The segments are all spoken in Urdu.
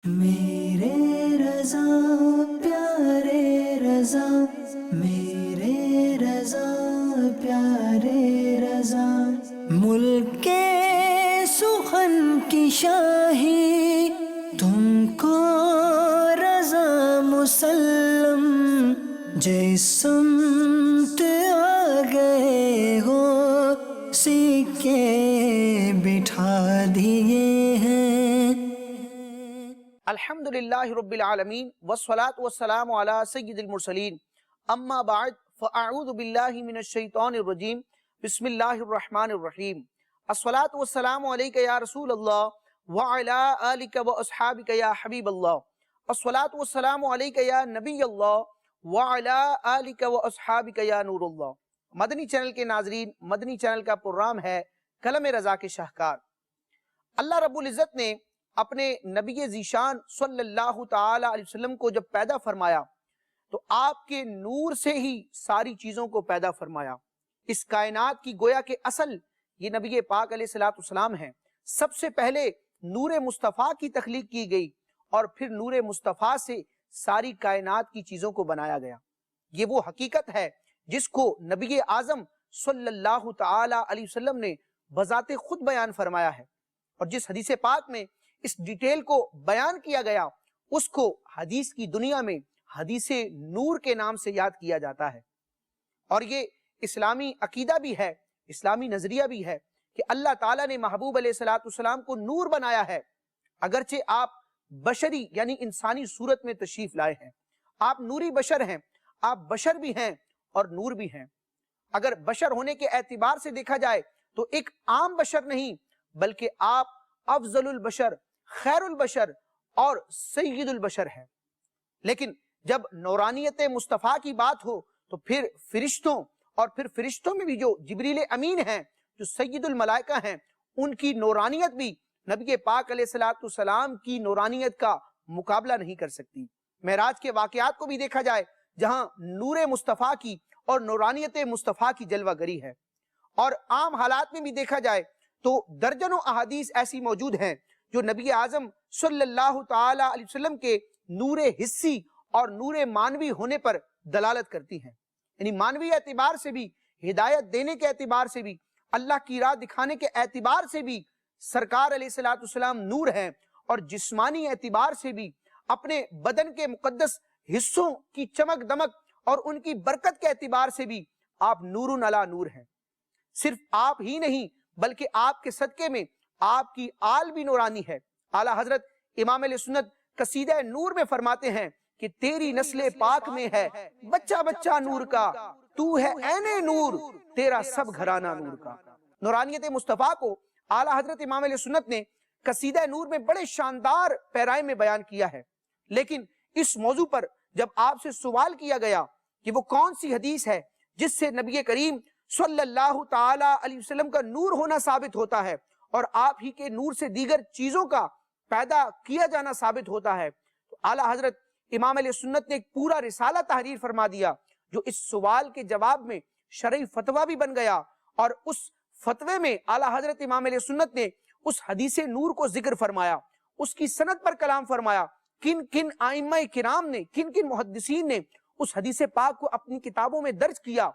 میرے رضا پیارے رضا، میرے رضا پیارے رضا، ملک کے سخن کی شاہی تم کو رضا مسلم، جس سمت آ گئے ہو سکے بٹھا دیے ہیں۔ الحمدللہ رب العالمین والصلاة والسلام علی سید المرسلین، اما بعد فاعوذ باللہ من الشیطان الرجیم، بسم اللہ الرحمن الرحیم۔ الصلاة والسلام علیکہ یا رسول اللہ وعلی آلک واصحابک یا حبیب اللہ، الصلاة والسلام علیکہ یا نبی اللہ وعلی آلک واصحابک یا نور اللہ۔ مدنی چینل کے ناظرین، مدنی چینل کا پروگرام ہے کلم رضا کے شاہکار۔ اللہ رب العزت نے اپنے نبی ذیشان صلی اللہ تعالی علیہ وسلم کو جب پیدا فرمایا تو آپ کے نور سے ہی ساری چیزوں کو پیدا فرمایا۔ اس کائنات کی گویا کہ اصل یہ نبی پاک علیہ السلام ہیں۔ سب سے پہلے نور مصطفیٰ کی تخلیق کی گئی اور پھر نور مصطفیٰ سے ساری کائنات کی چیزوں کو بنایا گیا۔ یہ وہ حقیقت ہے جس کو نبی اعظم صلی اللہ تعالی علیہ وسلم نے بذات خود بیان فرمایا ہے، اور جس حدیث پاک میں اس ڈیٹیل کو بیان کیا گیا اس کو حدیث کی دنیا میں حدیث نور کے نام سے یاد کیا جاتا ہے۔ اور یہ اسلامی عقیدہ بھی ہے، اسلامی نظریہ بھی ہے کہ اللہ تعالیٰ نے محبوب علیہ السلام کو نور بنایا ہے، اگرچہ آپ بشری یعنی انسانی صورت میں تشریف لائے ہیں۔ آپ نوری بشر ہیں، آپ بشر بھی ہیں اور نور بھی ہیں۔ اگر بشر ہونے کے اعتبار سے دیکھا جائے تو ایک عام بشر نہیں بلکہ آپ افضل البشر، خیر البشر اور سید البشر ہے۔ لیکن جب نورانیت مصطفیٰ کی بات ہو تو پھر فرشتوں، اور پھر فرشتوں میں بھی جو جبریل امین ہیں، جو سید الملائکہ ہیں، ان کی نورانیت بھی نبی پاک علیہ السلام کی نورانیت کا مقابلہ نہیں کر سکتی۔ معراج کے واقعات کو بھی دیکھا جائے جہاں نور مصطفیٰ کی اور نورانیت مصطفیٰ کی جلوہ گری ہے، اور عام حالات میں بھی دیکھا جائے تو درجنوں احادیث ایسی موجود ہیں جو نبی اعظم صلی اللہ تعالی علیہ وسلم کے نور حسی اور نور مانوی ہونے پر دلالت کرتی ہیں۔ یعنی مانوی اعتبار سے بھی، ہدایت دینے کے اعتبار سے بھی، اللہ کی راہ دکھانے کے اعتبار سے بھی سرکار علیہ السلام نور ہیں، اور جسمانی اعتبار سے بھی اپنے بدن کے مقدس حصوں کی چمک دمک اور ان کی برکت کے اعتبار سے بھی آپ نور علی نور ہیں۔ صرف آپ ہی نہیں بلکہ آپ کے صدقے میں آپ کی آل بھی نورانی ہے۔ اعلیٰ حضرت امام علیہ سنت قصیدہ نور میں فرماتے ہیں کہ تیری نسل پاک میں ہے بچہ بچہ نور کا، تو ہے عین نور تیرا سب گھرانہ نور کا۔ نورانیت مصطفیٰ کو اعلیٰ حضرت امام علیہ سنت نے قصیدہ نور میں بڑے شاندار پیرائے میں بیان کیا ہے۔ لیکن اس موضوع پر جب آپ سے سوال کیا گیا کہ وہ کون سی حدیث ہے جس سے نبی کریم صلی اللہ تعالی علیہ وسلم کا نور ہونا ثابت ہوتا ہے اور آپ ہی کے نور سے دیگر چیزوں کا پیدا کیا جانا ثابت ہوتا ہے، تو اعلیٰ حضرت امام علیہ سنت نے ایک پورا رسالہ تحریر فرما دیا جو اس سوال کے جواب میں شرعی فتویٰ بھی بن گیا، اور اس فتوے میں اعلیٰ حضرت امام علیہ سنت نے اس حدیث نور کو ذکر فرمایا، اس کی سند پر کلام فرمایا، کن کن ائمہ کرام نے، کن کن محدثین نے اس حدیث پاک کو اپنی کتابوں میں درج کیا،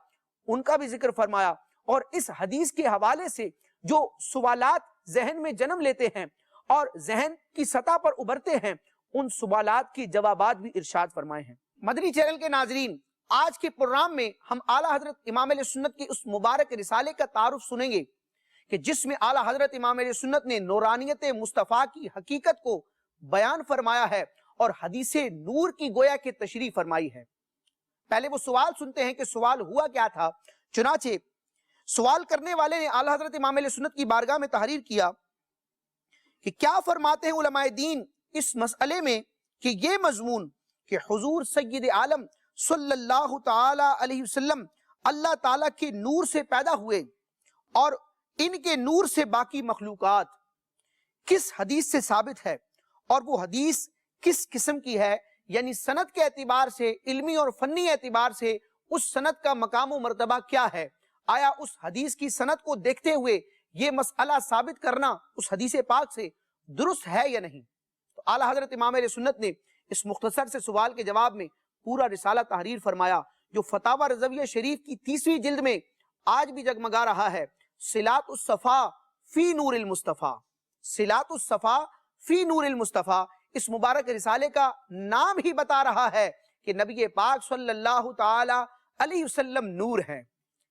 ان کا بھی ذکر فرمایا، اور اس حدیث کے حوالے سے جو سوالات ذہن میں جنم لیتے ہیں اور ذہن کی سطح پر ابھرتے ہیں، ان سوالات کے جوابات بھی ارشاد فرمائے ہیں۔ مدنی چینل کے ناظرین، آج کے پروگرام میں ہم اعلیٰ حضرت امام علیہ سنت کے اس مبارک رسالے کا تعارف سنیں گے کہ جس میں اعلیٰ حضرت امام علیہ سنت نے نورانیت مصطفیٰ کی حقیقت کو بیان فرمایا ہے اور حدیث نور کی گویا کہ تشریح فرمائی ہے۔ پہلے وہ سوال سنتے ہیں کہ سوال ہوا کیا تھا۔ چنانچہ سوال کرنے والے نے اعلیٰ حضرت امام علیہ سنت کی بارگاہ میں تحریر کیا کہ کیا فرماتے ہیں علماء دین اس مسئلے میں کہ یہ مضمون کہ حضور سید عالم صلی اللہ تعالی علیہ وسلم اللہ تعالیٰ کے نور سے پیدا ہوئے اور ان کے نور سے باقی مخلوقات کس حدیث سے ثابت ہے، اور وہ حدیث کس قسم کی ہے، یعنی سند کے اعتبار سے، علمی اور فنی اعتبار سے اس سند کا مقام و مرتبہ کیا ہے، آیا اس حدیث کی سند کو دیکھتے ہوئے یہ مسئلہ ثابت کرنا اس حدیث پاک سے درست ہے یا نہیں۔ تو تو اعلیٰ حضرت امام اہل سنت نے اس مختصر سے سوال کے جواب میں پورا رسالہ تحریر فرمایا، جو فتاوی رضویہ شریف کی 30ویں جلد میں آج بھی جگمگا رہا ہے، صلات الصفا فی نور المصطفیٰ۔ صلات الصفا فی نور المصطفیٰ، اس مبارک رسالے کا نام ہی بتا رہا ہے کہ نبی پاک صلی اللہ تعالی علیہ وسلم نور ہیں۔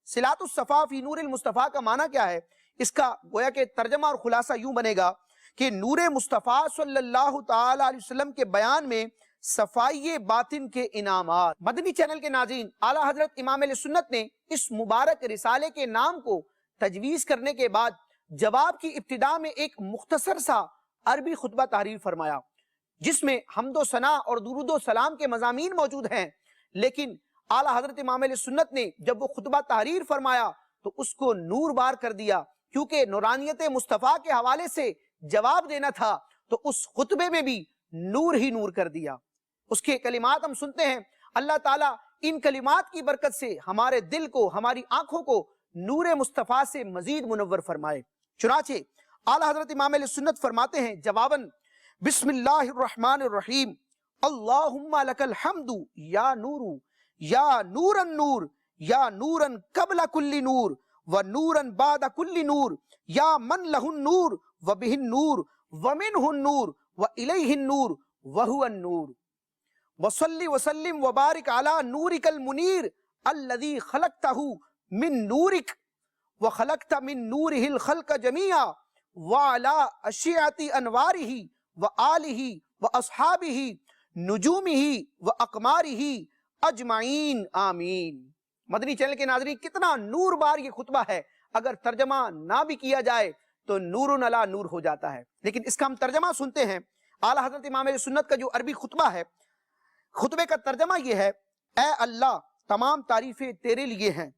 صلات الصفا فی نور المصطفیٰ کا معنی کیا ہے؟ اس کا گویا کہ ترجمہ اور خلاصہ یوں بنے گا کہ نور مصطفیٰ صلی اللہ تعالی علیہ وسلم کے بیان میں صفائی باطن کے انعامات۔ مدنی چینل کے ناظرین، اعلیٰ حضرت امام اہل سنت نے اس مبارک رسالے کے نام کو تجویز کرنے کے بعد جواب کی ابتدا میں ایک مختصر سا عربی خطبہ تحریر فرمایا، جس میں حمد و ثنا اور درود و سلام کے مضامین موجود ہیں، لیکن اعلیٰ حضرت امام اہل سنت نے جب وہ خطبہ تحریر فرمایا تو اس کو نور بار کر دیا، کیونکہ نورانیت مصطفیٰ کے حوالے سے جواب دینا تھا تو اس خطبے میں بھی نور ہی نور کر دیا۔ اس کے کلمات ہم سنتے ہیں، اللہ تعالیٰ ان کلمات کی برکت سے ہمارے دل کو، ہماری آنکھوں کو نور مصطفیٰ سے مزید منور فرمائے۔ چنانچہ اعلیٰ حضرت امام اہل سنت فرماتے ہیں جواباً، بسم اللہ الرحمن الرحیم، اللہم لک الحمد یا نور، یا نور النور، یا نورا قبل کل نور و نورا بعد کل نور، یا من لہ النور و بہ النور و منہ النور و الیہ النور وہو النور، وصلی وسلم وبارک علی نورک المنیر الذی خلقتہ من نورک وخلقت من نورہ الخلق جمیعا وعلی اشعۃ انوارہ وآلہ واصحابہ نجومہ واقمارہ اجمعین آمین۔ مدنی چینل کے ناظرین، کتنا نور بار یہ خطبہ ہے، اگر ترجمہ نہ بھی کیا جائے تو نور علی نور ہو جاتا ہے، لیکن اس کا ہم ترجمہ سنتے ہیں۔ اعلیٰ حضرت امام اہل سنت کا جو عربی خطبہ ہے، خطبے کا ترجمہ یہ ہے، اے اللہ تمام تعریفیں تیرے لیے ہیں،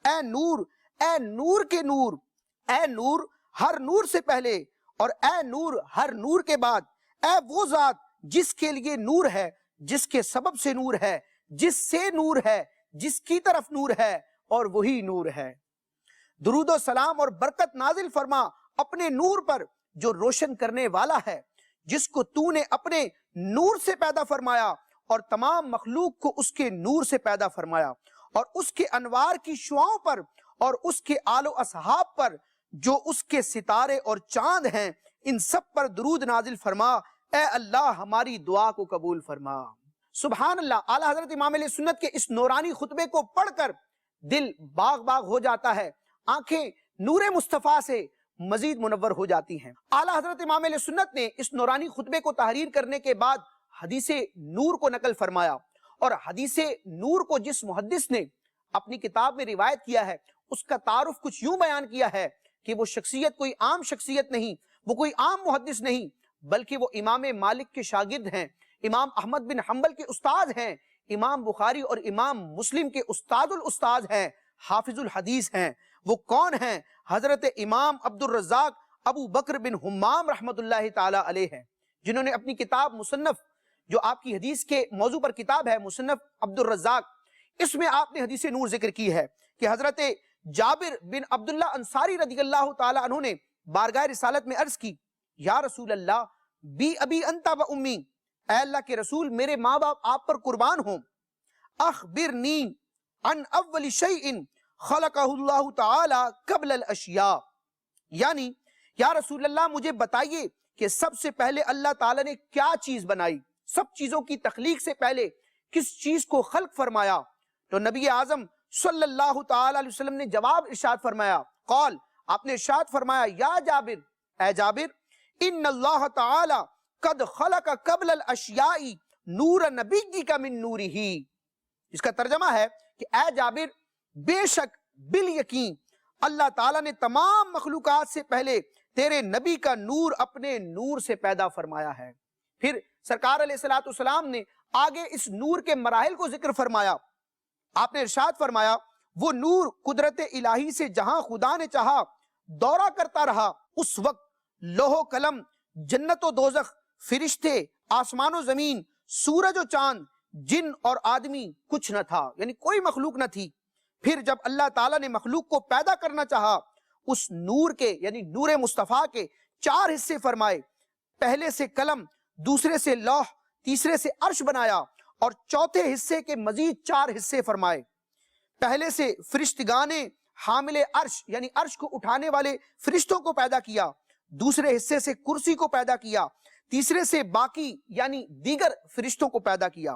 اے نور کے نور، اے نور ہر نور سے پہلے اور اے نور ہر نور کے بعد، اے وہ ذات جس کے لیے نور ہے، جس کے سبب سے نور ہے، جس سے نور ہے، جس کی طرف نور ہے اور وہی نور ہے۔ درود و سلام اور برکت نازل فرما اپنے نور پر جو روشن کرنے والا ہے، جس کو تو نے اپنے نور سے پیدا فرمایا اور تمام مخلوق کو اس کے نور سے پیدا فرمایا، اور اس کے انوار کی شعاؤں پر اور اس کے آل و اصحاب پر جو اس کے ستارے اور چاند ہیں، ان سب پر درود نازل فرما۔ اے اللہ ہماری دعا کو قبول فرما۔ سبحان اللہ۔ اعلیٰ حضرت امام علیہ سنت کے اس نورانی خطبے کو پڑھ کر دل باغ باغ ہو جاتا ہے، آنکھیں نور مصطفیٰ سے مزید منور ہو جاتی ہیں۔ اعلیٰ حضرت امام علیہ سنت نے اس نورانی خطبے کو تحریر کرنے کے بعد حدیث نور کو نقل فرمایا، اور حدیث نور کو جس محدث نے اپنی کتاب میں روایت کیا ہے، اس کا تعارف کچھ یوں بیان کیا ہے کہ وہ شخصیت کوئی عام شخصیت نہیں، وہ کوئی عام محدث نہیں، بلکہ وہ امام مالک کے شاگرد ہیں، امام احمد بن حنبل کے استاد ہیں، امام بخاری اور امام مسلم کے استاد الاستاد ہیں، حافظ الحدیث ہیں۔ وہ کون ہیں؟ حضرت امام عبد الرزاق ابو بکر بن حمام رحمت اللہ تعالی علیہ ہیں، جنہوں نے اپنی کتاب مصنف، جو آپ کی حدیث کے موضوع پر کتاب ہے، مصنف عبد الرزاق، اس میں آپ نے حدیث نور ذکر کی ہے کہ حضرت جابر بن عبداللہ انصاری رضی اللہ تعالی عنہ نے بارگاہ رسالت میں عرض کی، یا رسول اللہ بی ابی انت و امی، اے اللہ کے رسول میرے ماں باپ آپ پر قربان ہوں، اخبرنی عن اول شیء خلقہ اللہ تعالی قبل الاشیاء، یعنی یا رسول اللہ مجھے بتائیے کہ سب سے پہلے اللہ تعالی نے کیا چیز بنائی، سب چیزوں کی تخلیق سے پہلے کس چیز کو خلق فرمایا؟ تو نبی اعظم صلی اللہ تعالی علیہ وسلم نے جواب ارشاد فرمایا، قال، آپ نے ارشاد فرمایا، یا جابر، اے جابر، ان اللہ تعالی قد خلق قبل الاشیاء نور نبی کا من نورہ، اس کا ترجمہ ہے کہ اے جابر، بے شک بالیقین اللہ تعالیٰ نے تمام مخلوقات سے پہلے تیرے نبی کا نور اپنے نور سے پیدا فرمایا ہے۔ پھر سرکار علیہ السلام نے آگے اس نور کے مراحل کو ذکر فرمایا۔ آپ نے ارشاد فرمایا، وہ نور قدرت الہی سے جہاں خدا نے چاہا دورہ کرتا رہا، اس وقت لوح و قلم، جنت و دوزخ، فرشتے، آسمان و زمین، سورج و چاند، جن اور آدمی کچھ نہ تھا، یعنی کوئی مخلوق نہ تھی۔ پھر جب اللہ تعالیٰ نے مخلوق کو پیدا کرنا چاہا، اس نور کے یعنی نور مصطفیٰ کے 4 حصے فرمائے، پہلے سے قلم، دوسرے سے لوح، تیسرے سے عرش بنایا اور چوتھے حصے کے مزید 4 حصے فرمائے۔ پہلے سے فرشتگان حامل عرش یعنی عرش کو اٹھانے والے فرشتوں کو پیدا کیا، دوسرے حصے سے کرسی کو پیدا کیا، تیسرے سے باقی یعنی دیگر فرشتوں کو پیدا کیا۔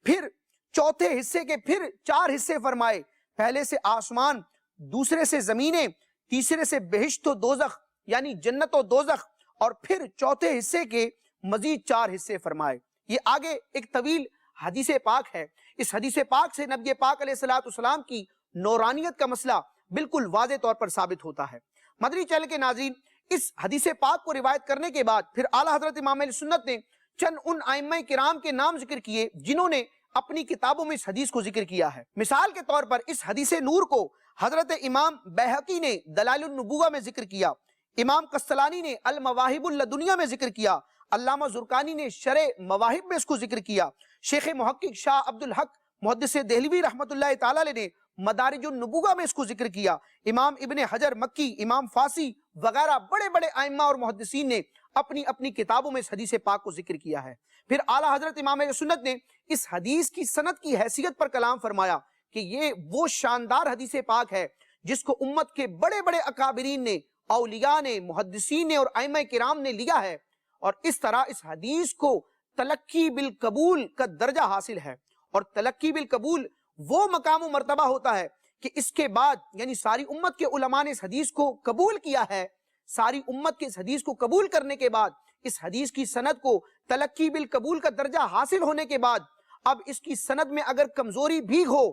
پھر چوتھے حصے کے پھر 4 حصے فرمائے، پہلے سے آسمان، دوسرے سے زمینیں، تیسرے سے بہشت و دوزخ یعنی جنت و دوزخ، اور پھر چوتھے حصے کے مزید 4 حصے فرمائے۔ یہ آگے ایک طویل حدیث پاک ہے۔ اس حدیث پاک سے نبی پاک علیہ السلام کی نورانیت کا مسئلہ بالکل واضح طور پر ثابت ہوتا ہے۔ مدنی چینل کے ناظرین، اس حدیث پاک کو روایت کرنے کے بعد پھر اعلیٰ حضرت امام اہل سنت نے چند ان ائمہ کرام کے نام ذکر کیے جنہوں نے اپنی کتابوں میں اس حدیث کو ذکر کیا ہے۔ مثال کے طور پر اس حدیث نور کو حضرت امام بیہقی نے دلائل النبوہ میں ذکر کیا، امام قسطلانی نے المواہب اللدنیہ میں ذکر کیا، علامہ زرقانی نے شرح مواہب میں اس کو ذکر کیا، شیخ محقق شاہ عبدالحق محدث دہلوی رحمۃ اللہ تعالی علیہ نے مدارج النبوہ میں اس کو ذکر کیا، امام ابن حجر مکی، امام فاسی وغیرہ بڑے بڑے ائمہ اور محدثین نے اپنی اپنی کتابوں میں اس حدیث پاک کو ذکر کیا ہے۔ پھر اعلیٰ حضرت امام اہل سنت نے اس حدیث کی سند کی حیثیت پر کلام فرمایا کہ یہ وہ شاندار حدیث پاک ہے جس کو امت کے بڑے بڑے اکابرین نے، اولیاء نے، محدثین نے اور ائمہ کرام نے لیا ہے، اور اس طرح اس حدیث کو تلقی بالقبول کا درجہ حاصل ہے۔ اور تلقی بالقبول وہ مقام و مرتبہ ہوتا ہے کہ اس کے بعد یعنی ساری امت کے علماء نے اس حدیث کو قبول کیا ہے، ساری امت کے اس حدیث کو قبول کرنے کے بعد، اس حدیث کی سند کو تلقی بالقبول کا درجہ حاصل ہونے کے بعد، اب اس کی سند میں اگر کمزوری بھی ہو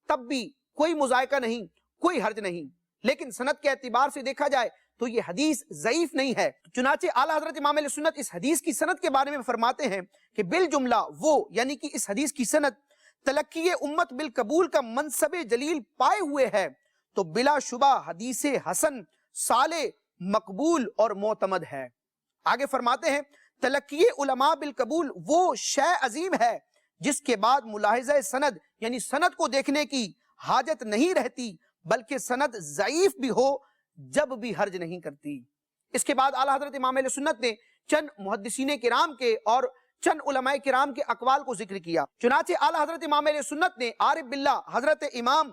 تب بھی کوئی مذائقہ نہیں، کوئی حرج نہیں، لیکن سند کے اعتبار سے دیکھا جائے تو یہ حدیث ضعیف نہیں ہے۔ چنانچہ اعلیٰ حضرت امام علیہ سنت اس حدیث کی سند کے بارے میں فرماتے ہیں کہ بالجملہ وہ یعنی کہ اس حدیث کی سند تلقی امت بالقبول کا منصب جلیل پائے ہوئے ہے، تو بلا شبہ حدیث حسن، صالح، مقبول اور معتمد ہے۔ آگے فرماتے ہیں تلقی علماء بالقبول وہ شے عظیم ہے جس کے بعد ملاحظہ سند یعنی سند کو دیکھنے کی حاجت نہیں رہتی، بلکہ سند ضعیف بھی ہو جب بھی حرج نہیں کرتی۔ اس کے بعد اعلیٰ حضرت امام اہل سنت نے چند محدثین کرام کے اور چند علماء کرام کے اقوال کو ذکر کیا۔ چنانچہ اعلیٰ حضرت امام اہل سنت نے عارف باللہ حضرت امام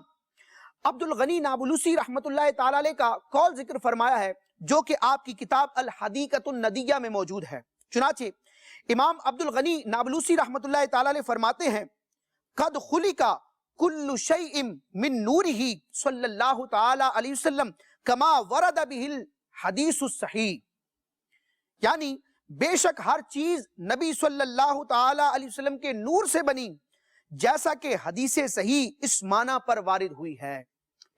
عبد الغنی نابلوسی رحمۃ اللہ تعالی علیہ کا قول ذکر فرمایا ہے، جو کہ آپ کی کتاب الحدیقۃ الندیہ میں موجود ہے۔ چنانچہ امام عبد الغنی نابلوسی رحمۃ اللہ تعالی علیہ فرماتے ہیں قد خلق کل شیء من نورہ صلی اللہ تعالی علیہ وسلم کما ورد بہ الحدیث الصحیح، یعنی بے شک ہر چیز نبی صلی اللہ تعالی علیہ وسلم کے نور سے بنی جیسا کہ حدیث صحیح اس معنی پر وارد ہوئی ہے۔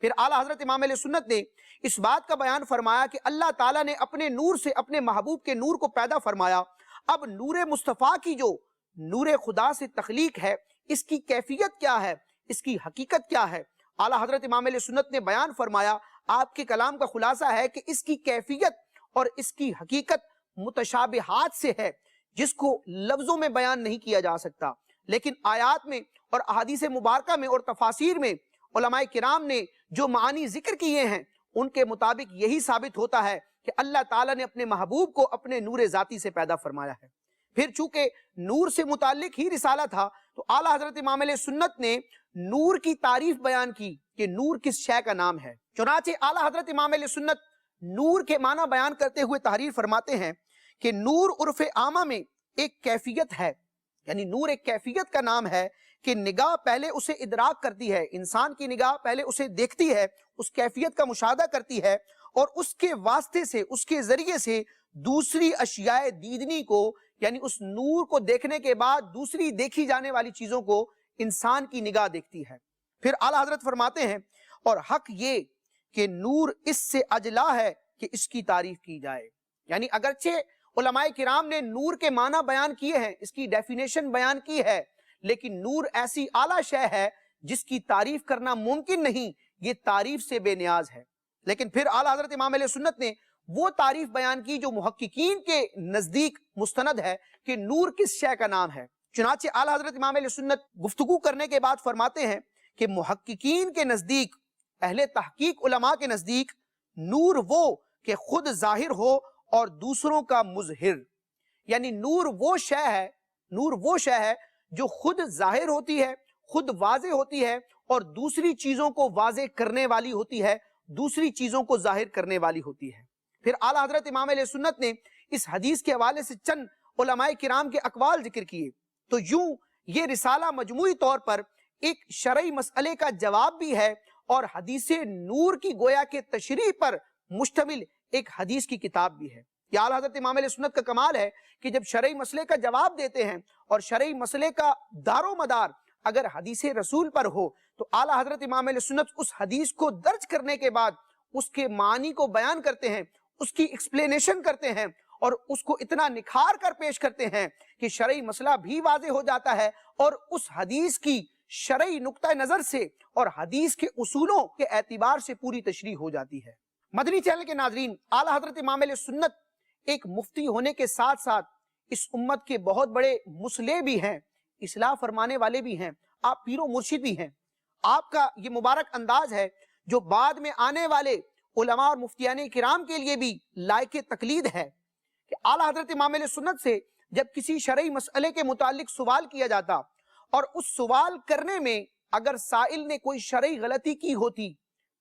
پھر اعلیٰ حضرت امام علیہ سنت نے اس بات کا بیان فرمایا کہ اللہ تعالیٰ نے اپنے نور سے اپنے محبوب کے نور کو پیدا فرمایا۔ اب نور مصطفیٰ کی جو نور خدا سے تخلیق ہے، اس کی کیفیت کیا ہے، اس کی حقیقت کیا ہے؟ اعلیٰ حضرت امام علیہ سنت نے بیان فرمایا، آپ کے کلام کا خلاصہ ہے کہ اس کی کیفیت اور اس کی حقیقت متشابہات سے ہے، جس کو لفظوں میں بیان نہیں کیا جا سکتا، لیکن آیات میں اور احادیث مبارکہ میں اور تفاسیر میں علماء کرام نے جو معانی ذکر کیے ہیں، ان کے مطابق یہی ثابت ہوتا ہے کہ اللہ تعالیٰ نے اپنے محبوب کو اپنے نور ذاتی سے پیدا فرمایا ہے۔ پھر چونکہ نور سے متعلق ہی رسالہ تھا، تو اعلیٰ حضرت امام علیہ سنت نے نور کی تعریف بیان کی کہ نور کس شے کا نام ہے۔ چنانچہ اعلیٰ حضرت امام علیہ سنت نور کے معنی بیان کرتے ہوئے تحریر فرماتے ہیں کہ نور عرف عامہ میں ایک کیفیت ہے، یعنی نور ایک کیفیت کا نام ہے کہ نگاہ پہلے اسے ادراک کرتی ہے، انسان کی نگاہ پہلے اسے دیکھتی ہے، اس کیفیت کا مشاہدہ کرتی ہے، اور اس کے واسطے سے، اس کے ذریعے سے دوسری اشیاء دیدنی کو، یعنی اس نور کو دیکھنے کے بعد دوسری دیکھی جانے والی چیزوں کو انسان کی نگاہ دیکھتی ہے۔ پھر اعلیٰ حضرت فرماتے ہیں اور حق یہ کہ نور اس سے اجلا ہے کہ اس کی تعریف کی جائے، یعنی اگرچہ علماء کرام نے نور کے معنی بیان کیے ہیں، اس کی ڈیفینیشن بیان کی ہے، لیکن نور ایسی اعلیٰ شے ہے جس کی تعریف کرنا ممکن نہیں، یہ تعریف سے بے نیاز ہے۔ لیکن پھر اعلیٰ حضرت امام علیہ سنت نے وہ تعریف بیان کی جو محققین کے نزدیک مستند ہے کہ نور کس شے کا نام ہے۔ چنانچہ اعلیٰ حضرت امام علیہ سنت گفتگو کرنے کے بعد فرماتے ہیں کہ محققین کے نزدیک، اہل تحقیق علماء کے نزدیک، نور وہ کہ خود ظاہر ہو اور دوسروں کا مظہر، یعنی نور وہ شے ہے جو خود ظاہر ہوتی ہے، خود واضح ہوتی ہے اور دوسری چیزوں کو واضح کرنے والی ہوتی ہے، دوسری چیزوں کو ظاہر کرنے والی ہوتی ہے۔ پھر اعلیٰ حضرت امام علیہ سنت نے اس حدیث کے حوالے سے چند علماء کرام کے اقوال ذکر کیے۔ تو یوں یہ رسالہ مجموعی طور پر ایک شرعی مسئلے کا جواب بھی ہے اور حدیث نور کی گویا کے تشریح پر مشتمل ایک حدیث کی کتاب بھی ہے۔ یہ اعلیٰ حضرت امام علیہ سنت کا کمال ہے کہ جب شرعی مسئلے کا جواب دیتے ہیں اور شرعی مسئلے کا دار و مدار اگر حدیث رسول پر ہو تو اعلیٰ حضرت امام علیہ سنت اس حدیث کو درج کرنے کے بعد اس کے معنی کو بیان کرتے ہیں، اس کی ایکسپلینیشن کرتے ہیں اور اس کو اتنا نکھار کر پیش کرتے ہیں کہ شرعی مسئلہ بھی واضح ہو جاتا ہے اور اس حدیث کی شرعی نقطہ نظر سے اور حدیث کے اصولوں کے اعتبار سے پوری تشریح ہو جاتی ہے۔ مدنی چینل کے ناظرین، اعلیٰ حضرت امام علیہ سنت ایک مفتی ہونے کے ساتھ ساتھ اس امت کے بہت بڑے مصلح بھی ہیں، اصلاح فرمانے والے بھی ہیں، آپ پیر و مرشد بھی ہیں۔ آپ کا یہ مبارک انداز ہے جو بعد میں آنے والے علماء اور مفتیان کرام کے لیے بھی لائق تقلید ہے کہ اعلیٰ حضرت امام علیہ سنت سے جب کسی شرعی مسئلے کے متعلق سوال کیا جاتا اور اس سوال کرنے میں اگر سائل نے کوئی شرعی غلطی کی ہوتی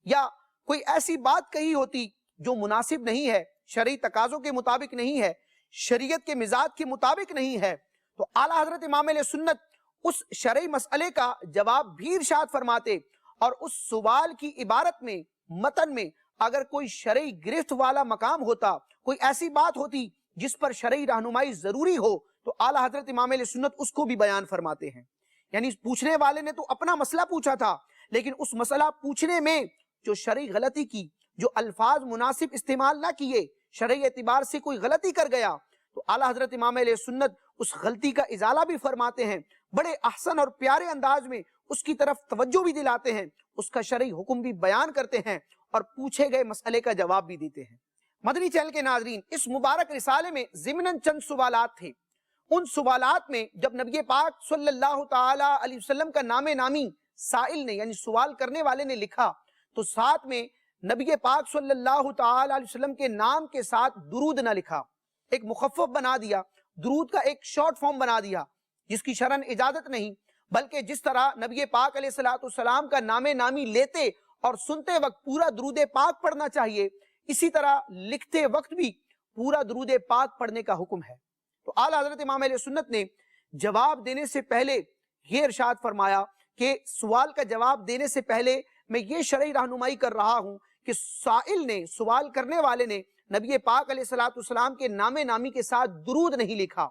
یا کوئی ایسی بات کہی ہوتی جو مناسب نہیں ہے، شرعی تقاضوں کے مطابق نہیں ہے، شریعت کے مزاج کے مطابق نہیں ہے، تو اعلیٰ حضرت امام علیہ سنت اس شرعی مسئلے کا جواب بھی ارشاد فرماتے اور اس سوال کی عبارت میں، متن میں اگر کوئی شرعی گرفت والا مقام ہوتا، کوئی ایسی بات ہوتی جس پر شرعی رہنمائی ضروری ہو تو اعلیٰ حضرت امام علیہ سنت اس کو بھی بیان فرماتے ہیں۔ یعنی پوچھنے والے نے تو اپنا مسئلہ پوچھا تھا لیکن اس مسئلہ پوچھنے میں جو شرعی غلطی کی، جو الفاظ مناسب استعمال نہ کیے، شرعی اعتبار سے کوئی غلطی کر گیا تو اعلیٰ حضرت امام علیہ سنت اس غلطی کا ازالہ بھی فرماتے ہیں، بڑے احسن اور پیارے انداز میں اس کی طرف توجہ بھی دلاتے ہیں، اس کا شرعی حکم بھی بیان کرتے ہیں اور پوچھے گئے مسئلے کا جواب بھی دیتے ہیں۔ مدنی چینل کے ناظرین، اس مبارک رسالے میں ضمناً چند سوالات تھے۔ ان سوالات میں جب نبی پاک صلی اللہ تعالی علیہ وسلم کا نام نامی سائل نے یعنی سوال کرنے والے نے لکھا تو ساتھ میں نبی پاک صلی اللہ تعالی علیہ وسلم کے نام کے ساتھ درود نہ لکھا، ایک مخفف بنا دیا، درود کا ایک شارٹ فارم بنا دیا جس کی شرعاً اجازت نہیں، بلکہ جس طرح نبی پاک علیہ السلام کا نام نامی لیتے اور سنتے وقت پورا درود پاک پڑھنا چاہیے، اسی طرح لکھتے وقت بھی پورا درود پاک پڑھنے کا حکم ہے۔ تو اعلیٰ حضرت امام علیہ سنت نے جواب دینے سے پہلے یہ ارشاد فرمایا کہ سوال کا جواب دینے سے پہلے میں یہ شرعی رہنمائی کر رہا ہوں کہ سائل نے، سوال کرنے والے نے نبی پاک علیہ السلام کے نام نامی کے ساتھ درود نہیں لکھا،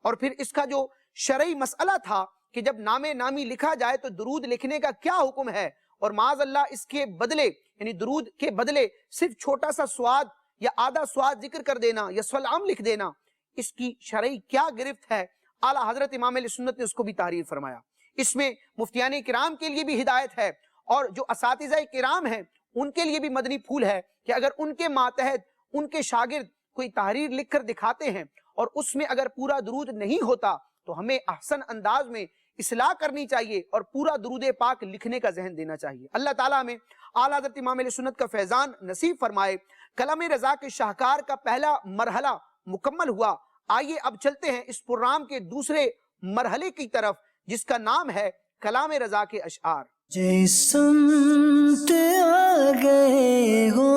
اور پھر اس کا جو شرعی مسئلہ تھا کہ جب نام نامی لکھا جائے تو درود لکھنے کا کیا حکم ہے، اور معاذ اللہ اس کے بدلے یعنی درود کے بدلے صرف چھوٹا سا سواد یا آدھا سواد ذکر کر دینا یا سلام لکھ دینا، اس کی شرعی کیا گرفت ہے، اعلیٰ حضرت امام علیہ سنت نے اس کو بھی تحریر فرمایا۔ اس میں مفتیان کرام کے لیے بھی ہدایت ہے اور جو اساتذہ کرام ہیں ان کے لیے بھی مدنی پھول ہے کہ اگر ان کے ماتحت ان کے شاگرد کوئی تحریر لکھ کر دکھاتے ہیں اور اس میں اگر پورا درود نہیں ہوتا تو ہمیں احسن انداز میں اصلاح کرنی چاہیے اور پورا درود پاک لکھنے کا ذہن دینا چاہیے۔ اللہ تعالیٰ ہمیں اعلیٰ حضرت امام علیہ سنت کا فیضان نصیب فرمائے۔ کلام رضا کے شاہکار کا پہلا مرحلہ مکمل ہوا، آئیے اب چلتے ہیں اس پروگرام کے دوسرے مرحلے کی طرف جس کا نام ہے کلام رضا کے اشعار۔ جس سمت آ گئے ہو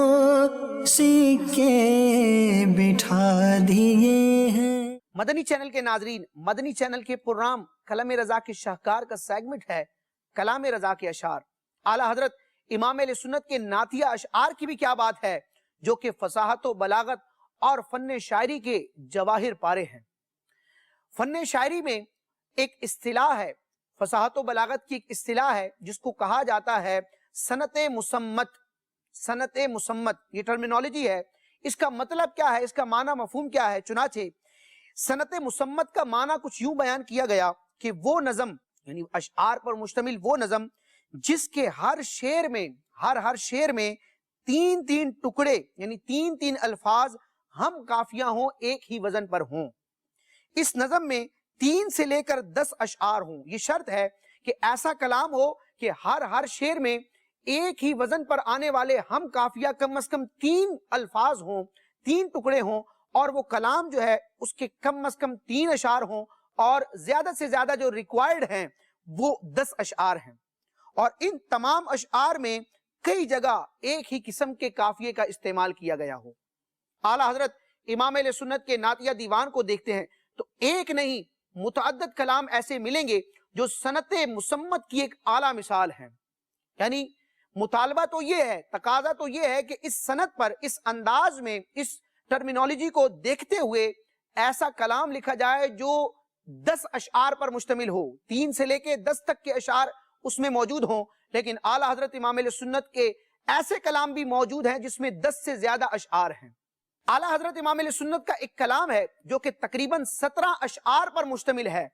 سکے بٹھا دیے ہیں۔ مدنی چینل کے ناظرین، مدنی چینل کے پروگرام کلام رضا کے شاہکار کا سیگمنٹ ہے کلام رضا کے اشعار۔ اعلیٰ حضرت امام علیہ سنت کے نعتیہ اشعار کی بھی کیا بات ہے جو کہ فصاحت و بلاغت اور فن شاعری کے جواہر پارے ہیں۔ فن شاعری میں ایک اصطلاح ہے، فصاحت و بلاغت کی ایک اصطلاح ہے جس کو کہا جاتا ہے سنت مسمت۔ سنت مسمت یہ ٹرمینالوجی ہے، اس کا مطلب کیا ہے، اس کا معنی مفہوم کیا ہے؟ چنانچہ سنت مسمت کا معنی کچھ یوں بیان کیا گیا کہ وہ نظم یعنی اشعار پر مشتمل وہ نظم جس کے ہر شعر میں تین تین ٹکڑے یعنی تین تین الفاظ ہم قافیہ ہوں، ایک ہی وزن پر ہوں۔ اس نظم میں 3 سے لے کر 10 اشعار ہوں۔ یہ شرط ہے کہ ایسا کلام ہو کہ ہر شعر میں ایک ہی وزن پر آنے والے ہم قافیہ کم از کم 3 الفاظ ہوں، 3 ٹکڑے ہوں اور وہ کلام جو ہے اس کے کم از کم 3 اشعار ہوں، اور زیادہ سے زیادہ جو ریکوائرڈ ہیں وہ 10 اشعار ہیں، اور ان تمام اشعار میں کئی جگہ ایک ہی قسم کے قافیے کا استعمال کیا گیا ہو۔ اعلیٰ حضرت امام اہل سنت کے نعتیہ دیوان کو دیکھتے ہیں تو ایک نہیں متعدد کلام ایسے ملیں گے جو سنت مسمت کی ایک اعلیٰ مثال ہے۔ یعنی مطالبہ تو یہ ہے، تقاضا تو یہ ہے کہ اس سنت پر، اس انداز میں، اس ٹرمینالوجی کو دیکھتے ہوئے ایسا کلام لکھا جائے جو 10 اشعار پر مشتمل ہو، 3 سے لے کے 10 تک کے اشعار اس میں موجود ہوں، لیکن اعلیٰ حضرت امام اہل سنت کے ایسے کلام بھی موجود ہیں جس میں 10 سے زیادہ اشعار ہیں۔ اعلیٰ حضرت امام اہل سنت کا ایک کلام ہے جو کہ تقریباً 17 اشعار پر مشتمل ہے،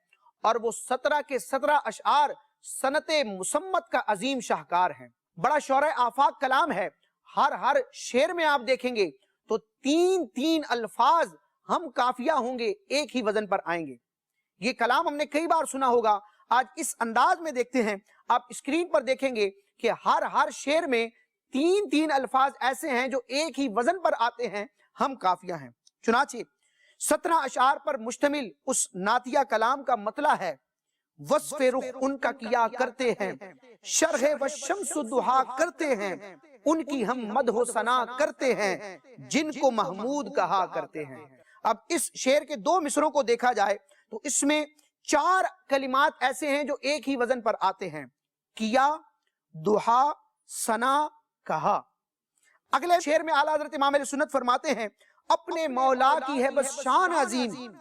اور وہ 17 کے 17 اشعار سنت مسمت کا عظیم شاہکار ہیں۔ بڑا شورۂ آفاق کلام ہے، ہر شعر میں آپ دیکھیں گے تو 3 الفاظ ہم قافیہ ہوں گے، ایک ہی وزن پر آئیں گے۔ یہ کلام ہم نے کئی بار سنا ہوگا، آج اس انداز میں دیکھتے ہیں، آپ اسکرین پر دیکھیں گے کہ ہر شعر میں 3 الفاظ ایسے ہیں جو ایک ہی وزن پر آتے ہیں، ہم قافیہ ہیں۔ چنانچہ 17 اشعار پر مشتمل اس نعتیہ کلام کا مطلع ہے، وصف رخ ان کا کیا کرتے ہیں، شرح و شمس دہا کرتے ہیں، ان کی ہم مدح و ثنا کرتے ہیں، جن کو محمود کہا کرتے ہیں۔ اب اس شعر کے 2 مصروں کو دیکھا جائے تو اس میں 4 کلمات ایسے ہیں جو ایک ہی وزن پر آتے ہیں، کیا، دہا، ثنا، کہا۔ اگلے شعر میں اعلیٰ حضرت امام اہل سنت فرماتے ہیں، اپنے مولا کی ہے بس شان عظیم،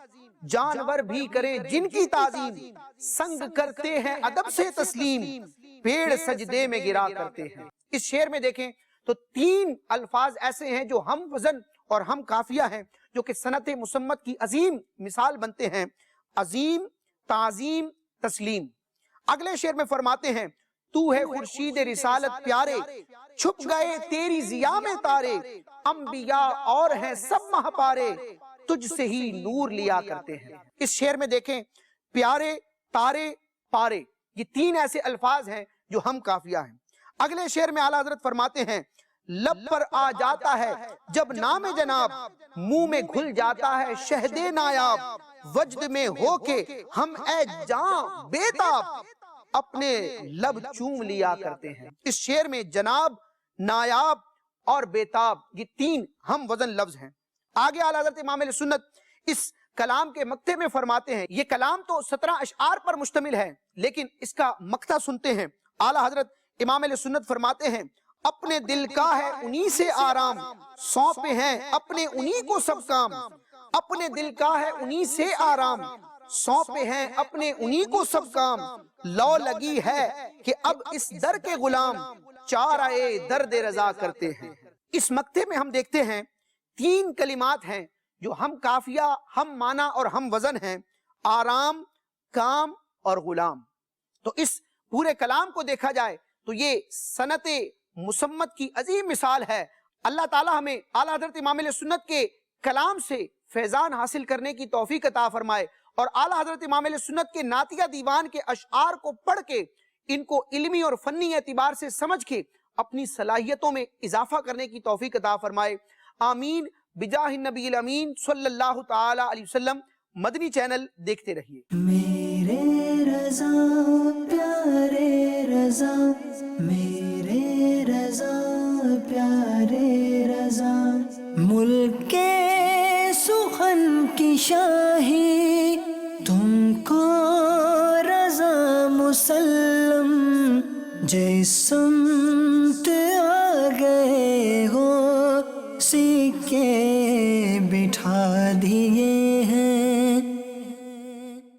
جانور بھی کریں جن کی تعظیم، سنگ کرتے ہیں ادب سے تسلیم، پیڑ سجدے میں گرا کرتے ہیں۔ اس شعر میں دیکھیں تو 3 الفاظ ایسے ہیں جو ہم وزن اور ہم قافیہ ہیں، جو کہ سنت مسمت کی عظیم مثال بنتے ہیں، عظیم، تعظیم، تسلیم۔ اگلے شعر میں فرماتے ہیں، تو ہے خورشید رسالت پیارے، چھپ گئے تیری ضیاء میں تارے، انبیاء اور ہیں سب ماہ پارے، تجھ سے ہی نور لیا کرتے ہیں۔ اس شعر میں دیکھیں، پیارے، تارے، پارے، یہ 3 ایسے الفاظ ہیں جو ہم قافیہ ہیں۔ اگلے شعر میں اعلیٰ حضرت فرماتے ہیں، لب پر آ جاتا ہے جب نام جناب، منہ میں گھل جاتا ہے شہد نایاب، وجد میں ہو کے ہم اے جاں بیتاب، اپنے لب چوم لیا کرتے ہیں۔ اس شعر میں جناب، نایاب اور بیتاب، یہ 3 ہم وزن لفظ ہیں۔ آگے اعلیٰ حضرت امام اہل سنت اس کلام کے مقطع میں فرماتے ہیں، یہ کلام تو 17 اشعار پر مشتمل ہے، لیکن اس کا مقطع سنتے ہیں۔ اعلیٰ حضرت امام اہل سنت فرماتے ہیں، اپنے دل کا ہے انہی سے آرام، سونپے ہیں اپنے انہی کو سب کام، اپنے دل کا ہے انہی سے آرام، سونپے ہیں اپنے انہی کو سب کام، لو لگی ہے کہ اب اس در کے غلام، چارہ درد رضا کرتے ہیں۔ اس مقطع میں ہم دیکھتے ہیں 3 کلمات ہیں جو ہم قافیہ، ہم معنی اور ہم وزن ہیں، آرام، کام اور غلام۔ تو اس پورے کلام کو دیکھا جائے تو یہ سنت مسمت کی عظیم مثال ہے۔ اللہ تعالی ہمیں اعلیٰ حضرت امام اہل سنت کے کلام سے فیضان حاصل کرنے کی توفیق عطا فرمائے، اور اعلیٰ حضرت امام اہل سنت کے نعتیہ دیوان کے اشعار کو پڑھ کے ان کو علمی اور فنی اعتبار سے سمجھ کے اپنی صلاحیتوں میں اضافہ کرنے کی توفیق عطا فرمائے۔ آمین بجاہ النبی الامین صلی اللہ تعالی علیہ وسلم۔ مدنی چینل دیکھتے رہیے۔ میرے رضا پیارے رضا، میرے رضا پیارے رضا، ملک کے سخن کی شاہی تم کو رضا مسلم، جسم